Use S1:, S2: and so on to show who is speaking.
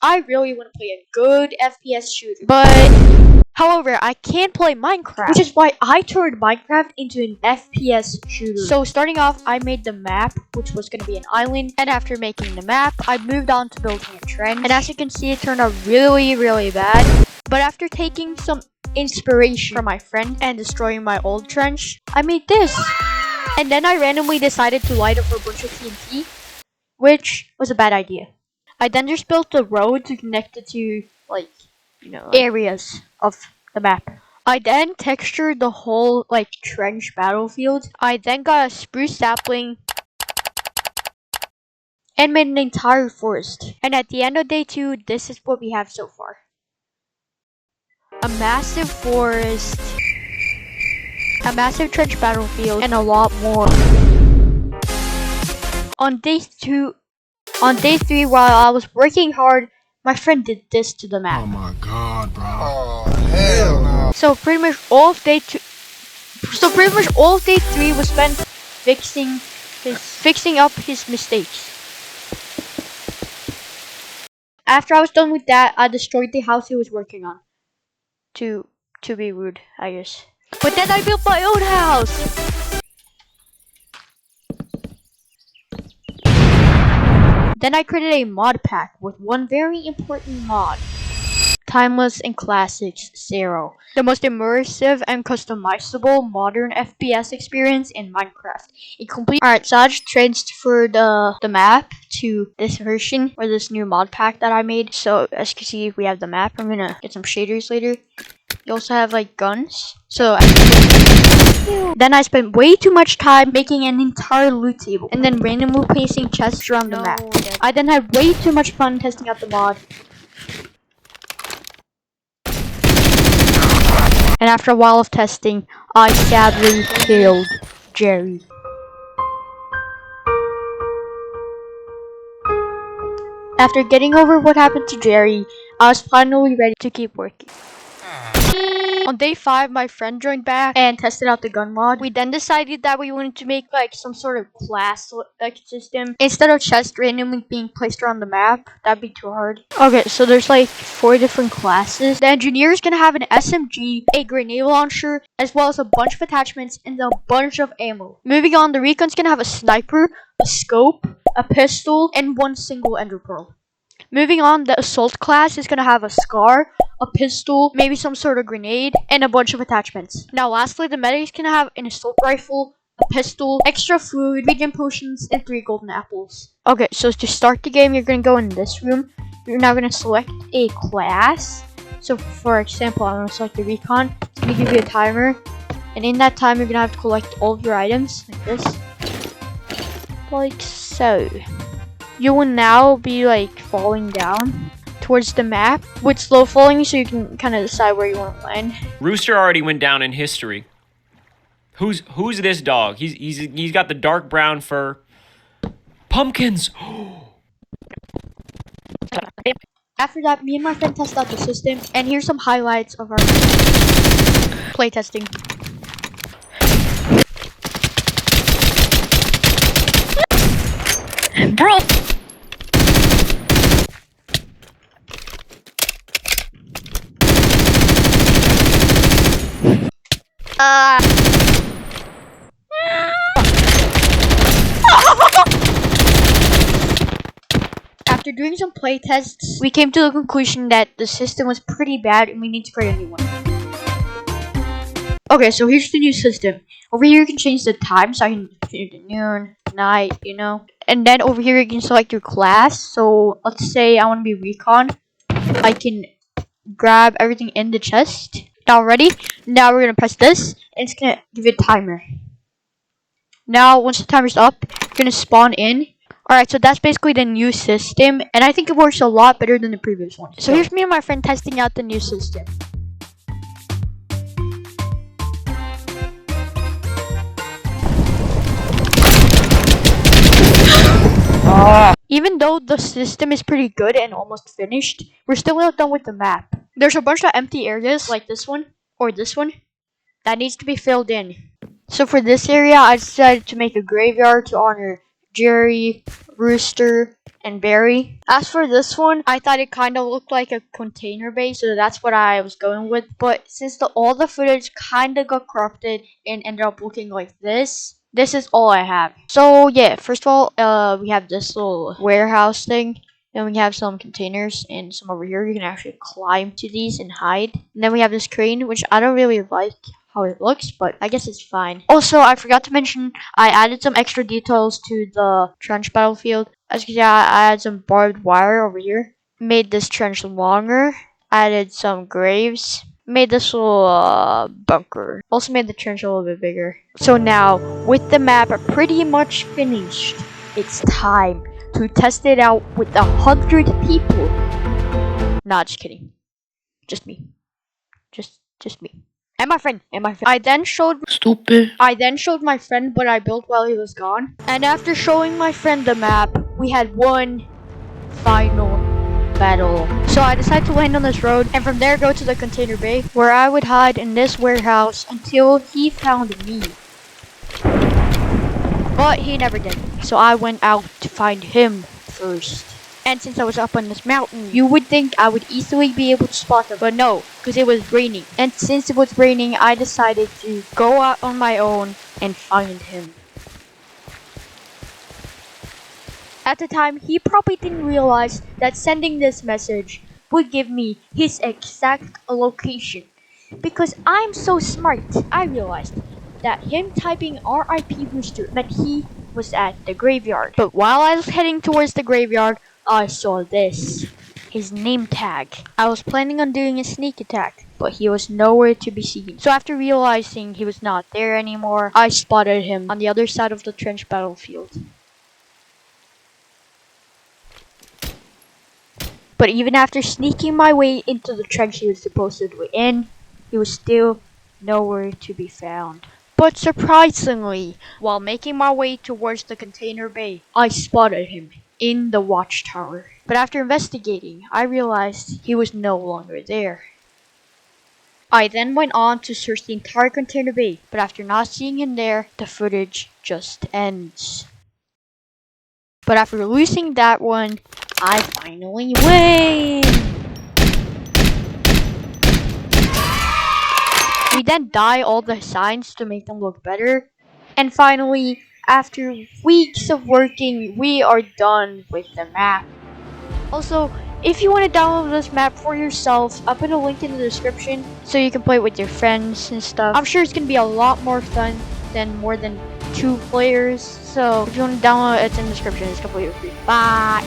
S1: I really want to play a good FPS shooter. But however, I can't play Minecraft, which is why I turned Minecraft into an FPS shooter. So starting off, I made the map, which was going to be an island. And after making the map, I moved on to building a trench. And as you can see, it turned out really, really bad. But after taking some inspiration from my friend and destroying my old trench, I made this. And then I randomly decided to light up a bunch of TNT, which was a bad idea. I then just built a road to connect it to, like, areas of the map. I then textured the whole, trench battlefield. I then got a spruce sapling and made an entire forest. And at the end of day 2, this is what we have so far. A massive forest, a massive trench battlefield, and a lot more. On day 3, while I was working hard, my friend did this to the map.
S2: Oh my god, bro. Oh, hell no.
S1: So pretty much all of day 3 was spent fixing up his mistakes. After I was done with that, I destroyed the house he was working on. To be rude, I guess. But then I built my own house! Then I created a mod pack with one very important mod. Timeless and Classics 0. The most immersive and customizable modern FPS experience in Minecraft. Alright, so I just transferred the map to this version, or this new mod pack that I made. So as you can see, we have the map. I'm gonna get some shaders later. You also have guns. So then I spent way too much time making an entire loot table and then randomly placing chests around the map. I then had way too much fun testing out the mod. And after a while of testing, I sadly killed Jerry. After getting over what happened to Jerry, I was finally ready to keep working. On day 5, my friend joined back and tested out the gun mod. We then decided that we wanted to make some sort of class system instead of chests randomly being placed around the map. That'd be too hard. Okay, so there's 4 different classes. The engineer is gonna have an SMG, a grenade launcher, as well as a bunch of attachments and a bunch of ammo. Moving on, the recon's gonna have a sniper, a scope, a pistol, and 1 single ender pearl. Moving on, the assault class is gonna have a scar, a pistol, maybe some sort of grenade, and a bunch of attachments. Now lastly, the medic is gonna have an assault rifle, a pistol, extra food, regen potions, and 3 golden apples. Okay, so to start the game, you're gonna go in this room. You're now gonna select a class. So for example, I'm gonna select the recon. It's gonna give you a timer. And in that time, you're gonna have to collect all of your items, like this. Like so. You will now be falling down towards the map with slow falling, so you can kind of decide where you want to land.
S3: Rooster already went down in history. Who's this dog? He's got the dark brown fur. Pumpkins.
S1: After that, me and my friend tested out the system, and here's some highlights of our playtesting.
S3: Bro.
S1: After doing some play tests, we came to the conclusion that the system was pretty bad and we need to create a new one. Okay, so here's the new system. Over here you can change the time, so I can change it to noon, night, And then over here you can select your class. So let's say I want to be recon. I can grab everything in the chest. Now ready? Now we're gonna press this, and it's gonna give you a timer. Now once the timer's up, you're gonna spawn in. Alright, so that's basically the new system, and I think it works a lot better than the previous one. So here's me and my friend testing out the new system. Even though the system is pretty good and almost finished, we're still not done with the map. There's a bunch of empty areas like this one or this one that needs to be filled in. So for this area, I decided to make a graveyard to honor Jerry, Rooster, and berry. As for this one, I thought it kind of looked like a container base, so that's what I was going with. But since all the footage kind of got corrupted and ended up looking like this is all I have. So yeah, first of all, we have this little warehouse thing. Then we have some containers and some over here. You can actually climb to these and hide. And then we have this crane, which I don't really like how it looks, but I guess it's fine. Also, I forgot to mention, I added some extra details to the trench battlefield. As you can see, I added some barbed wire over here. Made this trench longer. Added some graves. Made this little bunker. Also made the trench a little bit bigger. So now, with the map pretty much finished, it's time to test it out with 100 people. Nah, just kidding. Just me. Just me. And my friend. I then showed my friend what I built while he was gone. And after showing my friend the map, we had one final battle. So I decided to land on this road and from there go to the container bay where I would hide in this warehouse until he found me. But he never did. So I went out to find him first. And since I was up on this mountain, you would think I would easily be able to spot him. But no, because it was raining. And since it was raining, I decided to go out on my own and find him. At the time, he probably didn't realize that sending this message would give me his exact location. Because I'm so smart, I realized that him typing RIP Rooster meant he was at the graveyard. But while I was heading towards the graveyard, I saw this. His name tag. I was planning on doing a sneak attack, but he was nowhere to be seen. So after realizing he was not there anymore, I spotted him on the other side of the trench battlefield. But even after sneaking my way into the trench he was supposedly in, he was still nowhere to be found. But surprisingly, while making my way towards the container bay, I spotted him in the watchtower. But after investigating, I realized he was no longer there. I then went on to search the entire container bay, but after not seeing him there, the footage just ends. But after losing that one, I finally win! We then dye all the signs to make them look better. And finally, after weeks of working, we are done with the map. Also, if you want to download this map for yourself, I'll put a link in the description so you can play it with your friends and stuff. I'm sure it's going to be a lot more fun than more than 2 players. So if you want to download it, it's in the description. It's completely free. Bye!